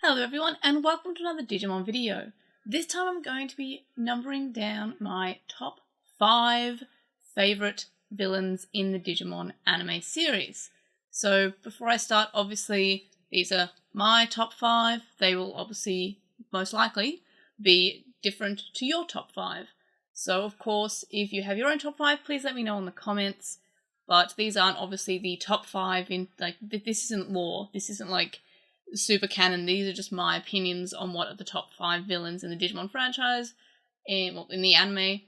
Hello everyone and welcome to another Digimon video. This time I'm going to be numbering down my top 5 favourite villains in the Digimon anime series. So before I start, obviously these are my top 5. They will obviously most likely be different to your top 5. So of course if you have your own top 5 please let me know in the comments. But these aren't obviously the top 5 in this isn't lore. This isn't like super canon. These are just my opinions on what are the top 5 villains in the Digimon franchise and in the anime.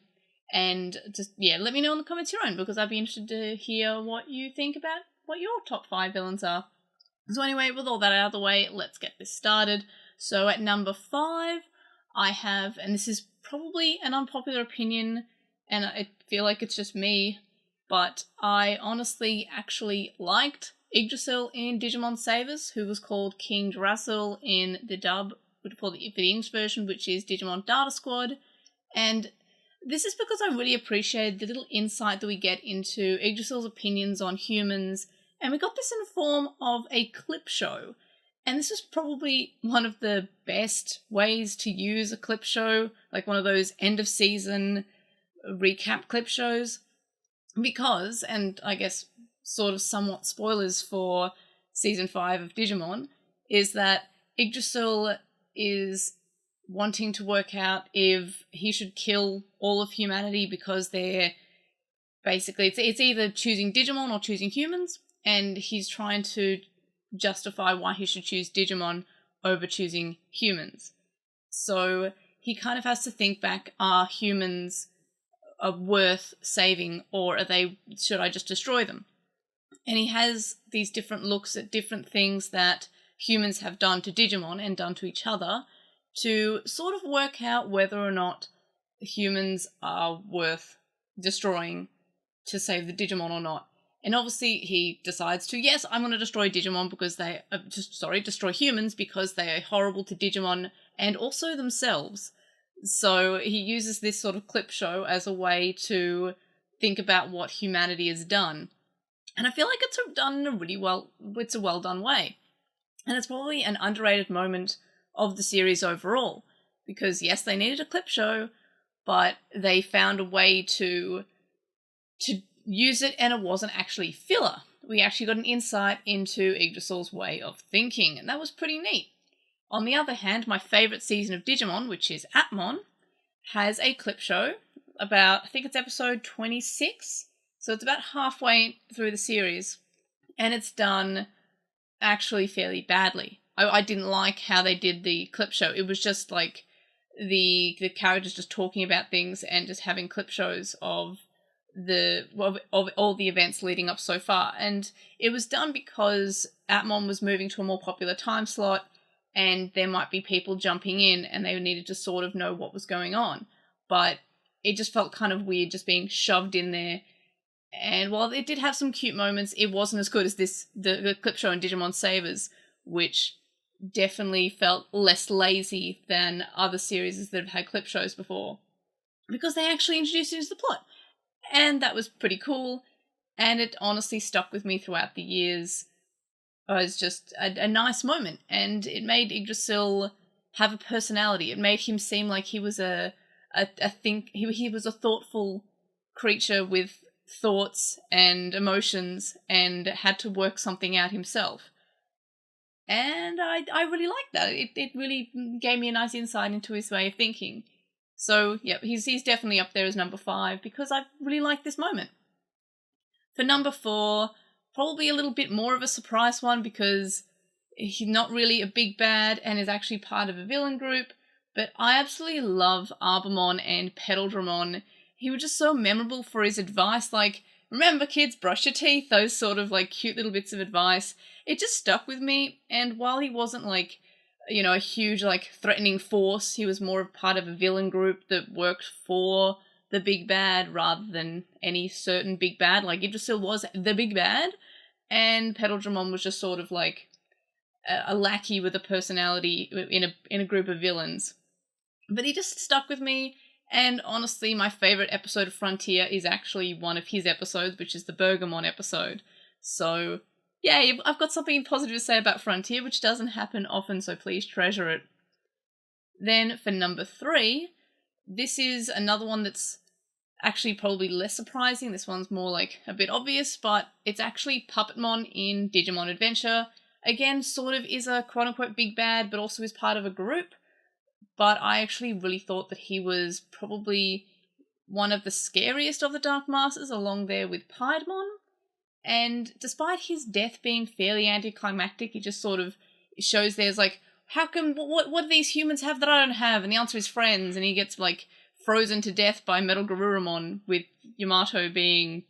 And just let me know in the comments your own, because I'd be interested to hear what you think about what your top 5 villains are. So anyway, with all that out of the way, let's get this started. So at number 5, I have, and this is probably an unpopular opinion, and I feel like it's just me, but I honestly actually liked Yggdrasil in Digimon Savers, who was called King Drasil in the dub for the English version, which is Digimon Data Squad. And this is because I really appreciated the little insight that we get into Yggdrasil's opinions on humans, and we got this in the form of a clip show. And this is probably one of the best ways to use a clip show, like one of those end of season recap clip shows. Because, and I guess sort of somewhat spoilers for season 5 of Digimon, is that Yggdrasil is wanting to work out if he should kill all of humanity because they're basically, it's either choosing Digimon or choosing humans, and he's trying to justify why he should choose Digimon over choosing humans. So he kind of has to think back, are humans are worth saving, or should I just destroy them? And he has these different looks at different things that humans have done to Digimon and done to each other to sort of work out whether or not humans are worth destroying to save the Digimon or not. And obviously he decides to, yes, I'm going to destroy Digimon because destroy humans because they are horrible to Digimon and also themselves. So he uses this sort of clip show as a way to think about what humanity has done. And I feel like it's done in it's a well done way. And it's probably an underrated moment of the series overall. Because yes, they needed a clip show, but they found a way to use it, and it wasn't actually filler. We actually got an insight into Yggdrasil's way of thinking, and that was pretty neat. On the other hand, my favourite season of Digimon, which is Adamon, has a clip show about, I think it's episode 26, so it's about halfway through the series, and it's done actually fairly badly. I didn't like how they did the clip show. It was just like the characters just talking about things and just having clip shows of all the events leading up so far, and it was done because Adamon was moving to a more popular time slot, and there might be people jumping in and they needed to sort of know what was going on. But it just felt kind of weird just being shoved in there. And while it did have some cute moments, it wasn't as good as the clip show in Digimon Savers, which definitely felt less lazy than other series that have had clip shows before, because they actually introduced it into the plot. And that was pretty cool, and it honestly stuck with me throughout the years. It was just a nice moment, and it made Yggdrasil have a personality. It made him seem like he was he was a thoughtful creature with thoughts and emotions and had to work something out himself. And I really liked that. It really gave me a nice insight into his way of thinking. So, yeah, he's definitely up there as number 5 because I really like this moment. For number 4, probably a little bit more of a surprise one because he's not really a big bad and is actually part of a villain group, but I absolutely love Adamon and Pedaldramon. He was just so memorable for his advice, like, remember kids, brush your teeth, those sort of like cute little bits of advice. It just stuck with me, and while he wasn't like, a huge like threatening force, he was more of part of a villain group that worked for the big bad rather than any certain big bad. Like Yggdrasil was the big bad, and Pedaldramon was just sort of like a lackey with a personality in a group of villains. But he just stuck with me, and honestly, my favourite episode of Frontier is actually one of his episodes, which is the Bergamon episode. So Yay, I've got something positive to say about Frontier, which doesn't happen often, so please treasure it. Then for number 3, this is another one that's actually probably less surprising. This one's more like a bit obvious, but it's actually Puppetmon in Digimon Adventure. Again, sort of is a quote-unquote big bad, but also is part of a group. But I actually really thought that he was probably one of the scariest of the Dark Masters, along there with Pedaldramon. And despite his death being fairly anticlimactic, it just sort of shows there's like, how come, what do these humans have that I don't have? And the answer is friends, and he gets like frozen to death by Pedaldramon, with Yamato being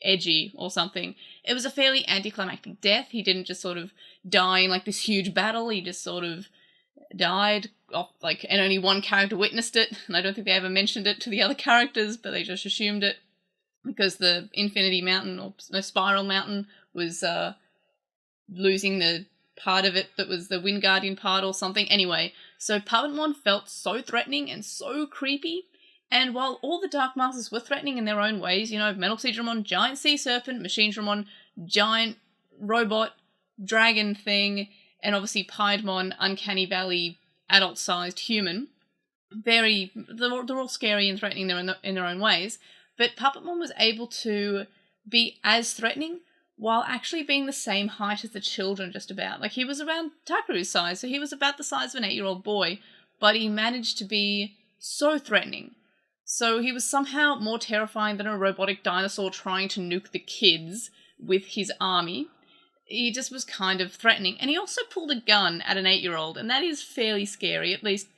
edgy or something. It was a fairly anticlimactic death. He didn't just sort of die in like this huge battle, he just sort of died off, like, and only one character witnessed it, and I don't think they ever mentioned it to the other characters, but they just assumed it because the Infinity Mountain, or no, Spiral Mountain, was losing the part of it that was the Wind Guardian part or something. Anyway, so Puppetmon felt so threatening and so creepy, and while all the Dark Masters were threatening in their own ways, you know, Metal Seadramon, giant sea serpent, Machine Dramon, giant robot dragon thing, and obviously Piedmon, Uncanny Valley, adult-sized human. They're all scary and threatening in their own ways, but Puppetmon was able to be as threatening while actually being the same height as the children, just about. Like, he was around Takeru's size, so he was about the size of an 8-year-old boy, but he managed to be so threatening. So he was somehow more terrifying than a robotic dinosaur trying to nuke the kids with his army. He just was kind of threatening. And he also pulled a gun at an 8-year-old, and that is fairly scary. At least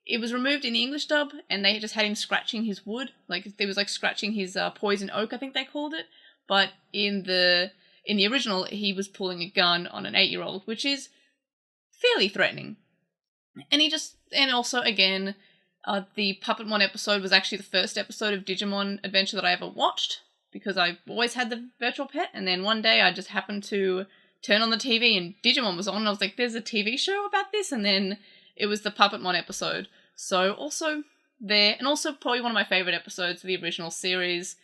it was removed in the English dub, and they just had him scratching his wood. Like, it was like scratching his poison oak, I think they called it. But in the original, he was pulling a gun on an 8-year-old, which is fairly threatening. And also, again, the Puppetmon episode was actually the first episode of Digimon Adventure that I ever watched, because I always had the virtual pet, and then one day I just happened to turn on the TV and Digimon was on, and I was like, there's a TV show about this? And then it was the Puppetmon episode. So also there, and also probably one of my favourite episodes of the original series,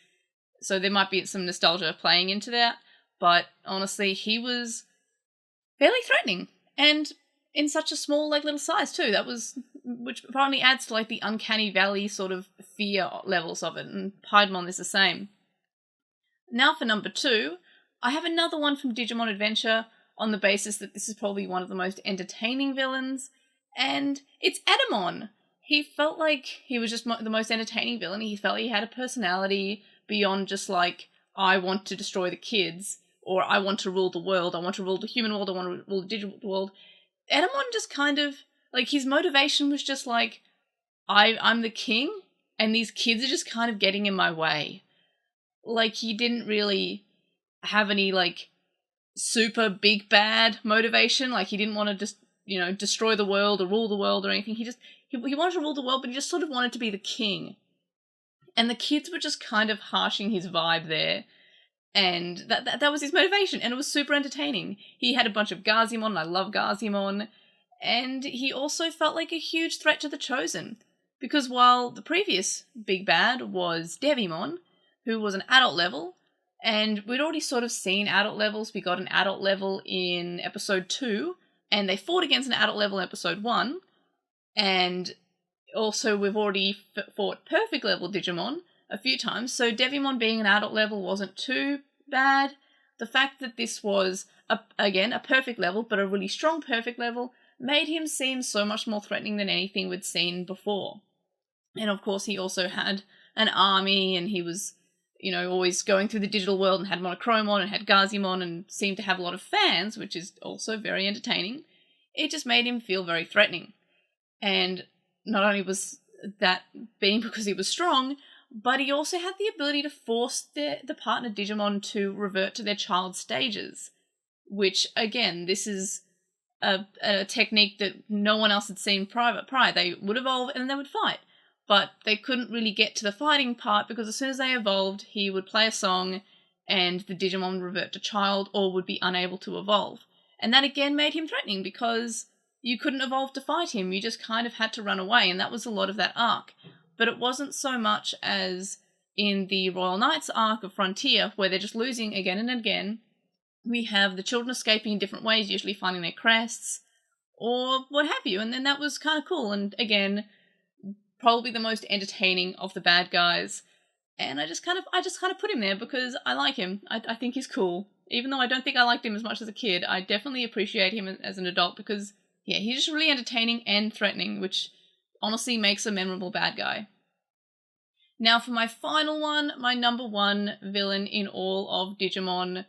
so there might be some nostalgia playing into that, but honestly, he was fairly threatening, and in such a small, like, little size too. Which probably adds to like the Uncanny Valley sort of fear levels of it, and Piedmon is the same. Now for number 2, I have another one from Digimon Adventure on the basis that this is probably one of the most entertaining villains, and it's Adamon. He felt like he was just the most entertaining villain. He felt he had a personality beyond just like, I want to destroy the kids, or I want to rule the world, I want to rule the human world, I want to rule the digital world. Adamon just kind of, like, his motivation was just like, I'm the king, and these kids are just kind of getting in my way. Like, he didn't really have any, like, super big bad motivation. Like, he didn't want to just, you know, destroy the world or rule the world or anything. He wanted to rule the world, but he just sort of wanted to be the king. And the kids were just kind of harshing his vibe there. And that was his motivation, and it was super entertaining. He had a bunch of Gazimon, and I love Gazimon. And he also felt like a huge threat to the Chosen. Because while the previous big bad was Devimon, who was an adult level, and we'd already sort of seen adult levels. We got an adult level in episode 2, and they fought against an adult level in episode 1. And also we've already fought perfect level Digimon a few times, so Devimon being an adult level wasn't too bad. The fact that this was, again, a perfect level, but a really strong perfect level, made him seem so much more threatening than anything we'd seen before. And of course he also had an army, and he was, you know, always going through the digital world, and had Monochromon and had Gazimon, and seemed to have a lot of fans, which is also very entertaining. It just made him feel very threatening. And not only was that being because he was strong, but he also had the ability to force the partner Digimon to revert to their child stages. Which, again, this is a technique that no one else had seen prior. They would evolve and they would fight. But they couldn't really get to the fighting part, because as soon as they evolved, he would play a song and the Digimon would revert to child or would be unable to evolve. And that again made him threatening, because you couldn't evolve to fight him, you just kind of had to run away, and that was a lot of that arc. But it wasn't so much as in the Royal Knights arc of Frontier, where they're just losing again and again, we have the children escaping in different ways, usually finding their crests, or what have you, and then that was kind of cool, and again, probably the most entertaining of the bad guys, and I just kind of put him there because I like him. I think he's cool. Even though I don't think I liked him as much as a kid, I definitely appreciate him as an adult because, yeah, he's just really entertaining and threatening, which honestly makes a memorable bad guy. Now for my final one, my number one villain in all of Digimon,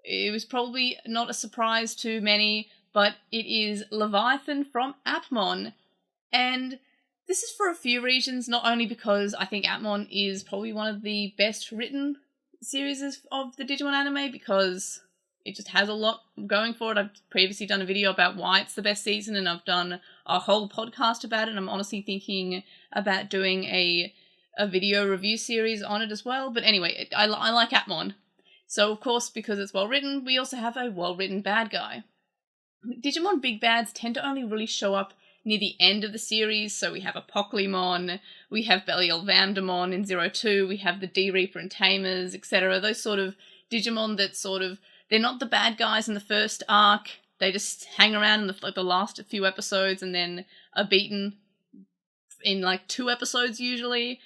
it was probably not a surprise to many, but it is Leviathan from Appmon. And this is for a few reasons, not only because I think Adamon is probably one of the best written series of the Digimon anime, because it just has a lot going for it. I've previously done a video about why it's the best season, and I've done a whole podcast about it, and I'm honestly thinking about doing a video review series on it as well. But anyway, I like Adamon. So of course, because it's well written, we also have a well written bad guy. Digimon big bads tend to only really show up near the end of the series, so we have Puppetmon, we have Belial Vandamon in 02, we have the D-Reaper and Tamers, etc. Those sort of Digimon that they're not the bad guys in the first arc, they just hang around in the last few episodes and then are beaten in 2 episodes usually.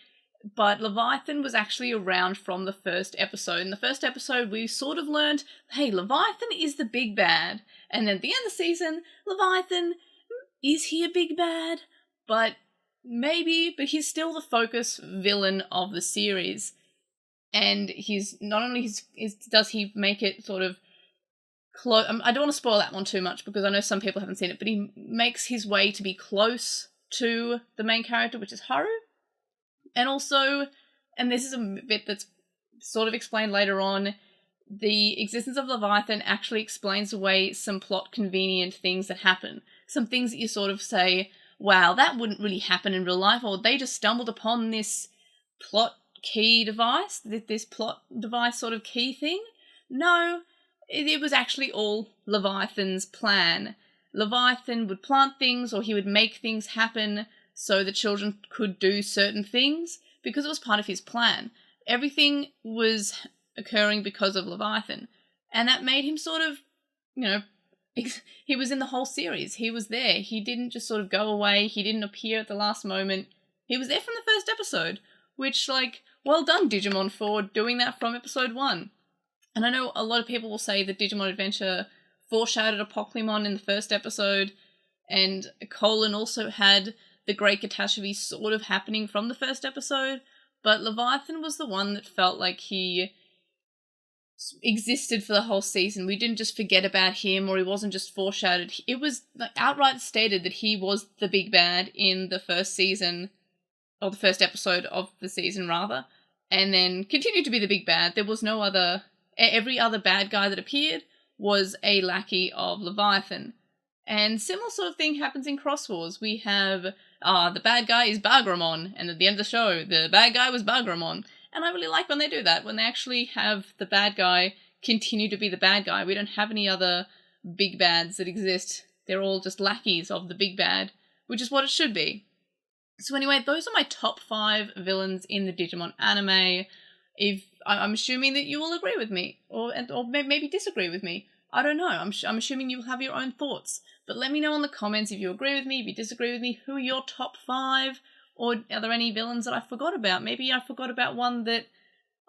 But Leviathan was actually around from the first episode. In the first episode, we sort of learned, hey, Leviathan is the big bad. And then at the end of the season, Leviathan, is he a big bad? But he's still the focus villain of the series. And he's not only does he make it sort of close. I don't want to spoil that one too much because I know some people haven't seen it, but he makes his way to be close to the main character, which is Haru. And also, and this is a bit that's sort of explained later on, the existence of Leviathan actually explains away some plot convenient things that happen. Some things that you sort of say, wow, that wouldn't really happen in real life, or they just stumbled upon this plot key device, this plot device sort of key thing. No, it was actually all Leviathan's plan. Leviathan would plant things, or he would make things happen so the children could do certain things, because it was part of his plan. Everything was occurring because of Leviathan, and that made him sort of, he was in the whole series. He was there. He didn't just sort of go away. He didn't appear at the last moment. He was there from the first episode, which, well done, Digimon, for doing that from episode 1. And I know a lot of people will say that Digimon Adventure foreshadowed a Puppetmon in the first episode, and Colon also had the Great Catastrophe sort of happening from the first episode, but Leviathan was the one that felt like he existed for the whole season. We didn't just forget about him, or he wasn't just foreshadowed. It was outright stated that he was the big bad in the first season, or the first episode of the season rather, and then continued to be the big bad. There was no other, every other bad guy that appeared was a lackey of Leviathan. And similar sort of thing happens in Cross Wars. We have, the bad guy is Bagramon, and at the end of the show, the bad guy was Bagramon. And I really like when they do that, when they actually have the bad guy continue to be the bad guy. We don't have any other big bads that exist. They're all just lackeys of the big bad, which is what it should be. So anyway, those are my top 5 villains in the Digimon anime. I'm assuming that you will agree with me, or maybe disagree with me. I don't know. I'm assuming you'll have your own thoughts. But let me know in the comments if you agree with me, if you disagree with me, who are your top 5? Or are there any villains that I forgot about? Maybe I forgot about one that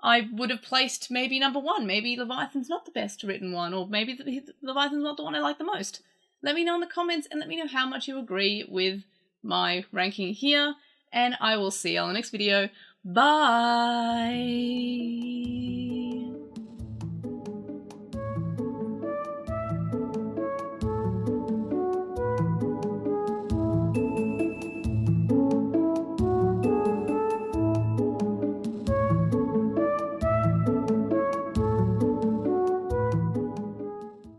I would have placed maybe number 1. Maybe Leviathan's not the best written one, or maybe Leviathan's not the one I like the most. Let me know in the comments, and let me know how much you agree with my ranking here, and I will see you on the next video. Bye!